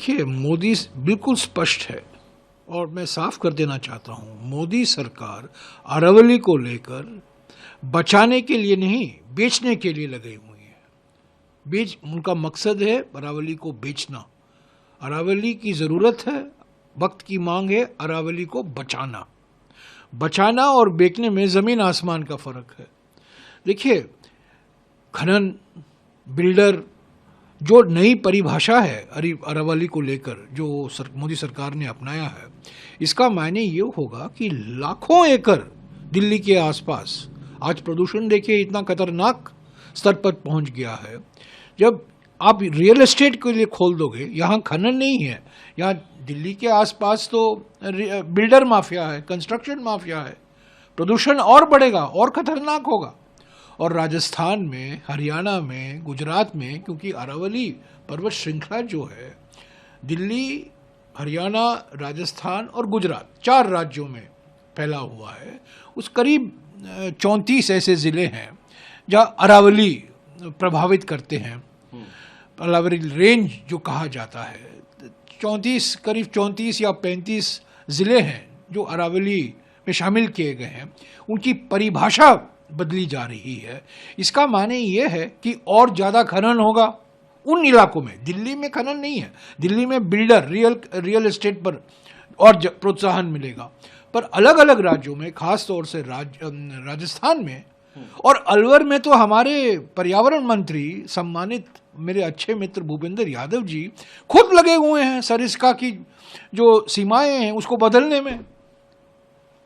देखिए, मोदी बिल्कुल स्पष्ट है और मैं साफ कर देना चाहता हूँ, मोदी सरकार अरावली को लेकर बचाने के लिए नहीं, बेचने के लिए लगी हुई है। उनका मकसद है अरावली को बेचना। अरावली की ज़रूरत है, वक्त की मांग है अरावली को बचाना। बचाना और बेचने में ज़मीन आसमान का फ़र्क है। देखिए, खनन, बिल्डर, जो नई परिभाषा है अरावली को लेकर जो मोदी सरकार ने अपनाया है, इसका मायने ये होगा कि लाखों एकड़ दिल्ली के आसपास, आज प्रदूषण देखिए इतना खतरनाक स्तर पर पहुंच गया है। जब आप रियल एस्टेट के लिए खोल दोगे, यहाँ खनन नहीं है, यहाँ दिल्ली के आसपास तो बिल्डर माफिया है, कंस्ट्रक्शन माफिया है, प्रदूषण और बढ़ेगा और खतरनाक होगा। और राजस्थान में, हरियाणा में, गुजरात में, क्योंकि अरावली पर्वत श्रृंखला जो है दिल्ली, हरियाणा, राजस्थान और गुजरात 4 राज्यों में फैला हुआ है। उस करीब 34 ऐसे ज़िले हैं जहाँ अरावली प्रभावित करते हैं। अरावली रेंज जो कहा जाता है, 34 करीब 34 या 35 ज़िले हैं जो अरावली में शामिल किए गए हैं। उनकी परिभाषा बदली जा रही है। इसका माने ये है कि और ज़्यादा खनन होगा उन इलाकों में। दिल्ली में खनन नहीं है, दिल्ली में बिल्डर, रियल एस्टेट पर और प्रोत्साहन मिलेगा। पर अलग अलग राज्यों में, खास तौर से राजस्थान में और अलवर में तो हमारे पर्यावरण मंत्री, सम्मानित मेरे अच्छे मित्र भूपेंद्र यादव जी खुद लगे हुए हैं सरिस्का की जो सीमाएं हैं उसको बदलने में।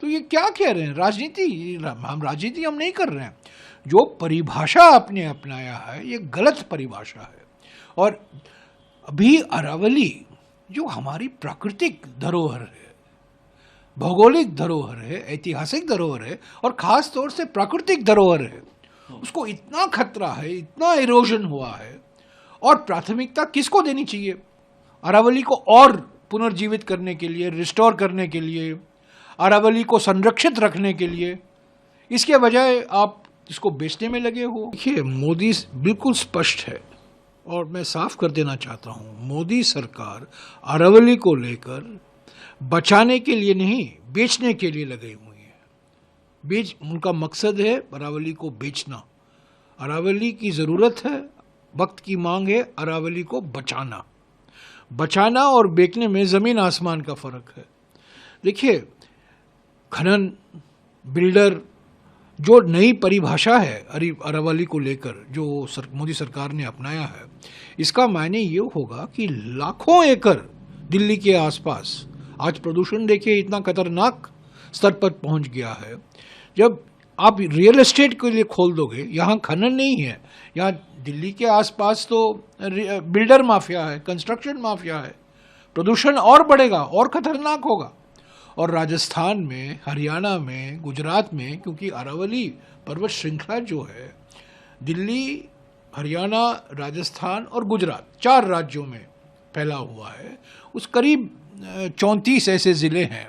तो ये क्या कह रहे हैं? राजनीति हम नहीं कर रहे हैं। जो परिभाषा आपने अपनाया है ये गलत परिभाषा है। और अभी अरावली जो हमारी प्राकृतिक धरोहर है, भौगोलिक धरोहर है, ऐतिहासिक धरोहर है और ख़ास तौर से प्राकृतिक धरोहर है, उसको इतना खतरा है, इतना इरोजन हुआ है। और प्राथमिकता किसको देनी चाहिए? अरावली को और पुनर्जीवित करने के लिए, रिस्टोर करने के लिए, अरावली को संरक्षित रखने के लिए, इसके बजाय आप इसको बेचने में लगे हो। देखिए, मोदी बिल्कुल स्पष्ट है और मैं साफ कर देना चाहता हूँ, मोदी सरकार अरावली को लेकर बचाने के लिए नहीं, बेचने के लिए लगी हुई है। उनका मकसद है अरावली को बेचना। अरावली की ज़रूरत है, वक्त की मांग है अरावली को बचाना। बचाना और बेचने में ज़मीन आसमान का फ़र्क है। देखिए, खनन, बिल्डर, जो नई परिभाषा है अरावली को लेकर जो मोदी सरकार ने अपनाया है, इसका मायने ये होगा कि लाखों एकड़ दिल्ली के आसपास, आज प्रदूषण देखिए इतना खतरनाक स्तर पर पहुंच गया है। जब आप रियल एस्टेट के लिए खोल दोगे, यहाँ खनन नहीं है, यहाँ दिल्ली के आसपास तो बिल्डर माफिया है, कंस्ट्रक्शन माफिया है, प्रदूषण और बढ़ेगा और खतरनाक होगा। और राजस्थान में, हरियाणा में, गुजरात में, क्योंकि अरावली पर्वत श्रृंखला जो है दिल्ली, हरियाणा, राजस्थान और गुजरात 4 राज्यों में फैला हुआ है। उस करीब 34 ऐसे ज़िले हैं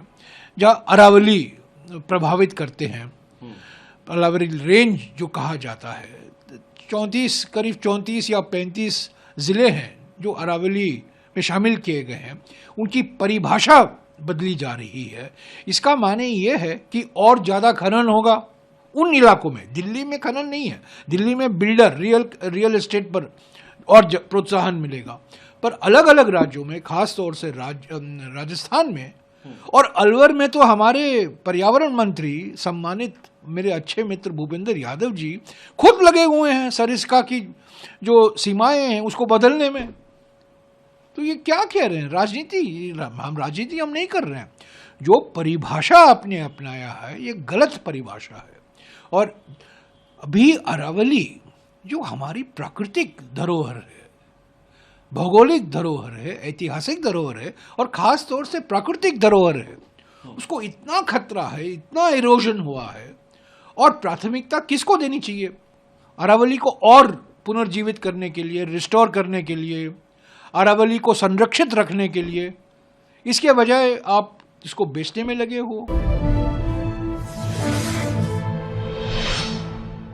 जहाँ अरावली प्रभावित करते हैं। अरावली रेंज जो कहा जाता है, 34 करीब 34 या 35 ज़िले हैं जो अरावली में शामिल किए गए हैं। उनकी परिभाषा बदली जा रही है। इसका माने ये है कि और ज़्यादा खनन होगा उन इलाकों में। दिल्ली में खनन नहीं है, दिल्ली में बिल्डर, रियल एस्टेट पर और प्रोत्साहन मिलेगा। पर अलग अलग राज्यों में, खास तौर से राजस्थान में और अलवर में तो हमारे पर्यावरण मंत्री, सम्मानित मेरे अच्छे मित्र भूपेंद्र यादव जी खुद लगे हुए हैं सरिस्का की जो सीमाएं हैं उसको बदलने में। तो ये क्या कह रहे हैं? राजनीति हम नहीं कर रहे हैं। जो परिभाषा आपने अपनाया है ये गलत परिभाषा है। और अभी अरावली जो हमारी प्राकृतिक धरोहर है, भौगोलिक धरोहर है, ऐतिहासिक धरोहर है और ख़ास तौर से प्राकृतिक धरोहर है, उसको इतना खतरा है, इतना इरोजन हुआ है। और प्राथमिकता किसको देनी चाहिए? अरावली को और पुनर्जीवित करने के लिए, रिस्टोर करने के लिए, अरावली को संरक्षित रखने के लिए, इसके बजाय आप इसको बेचने में लगे हो।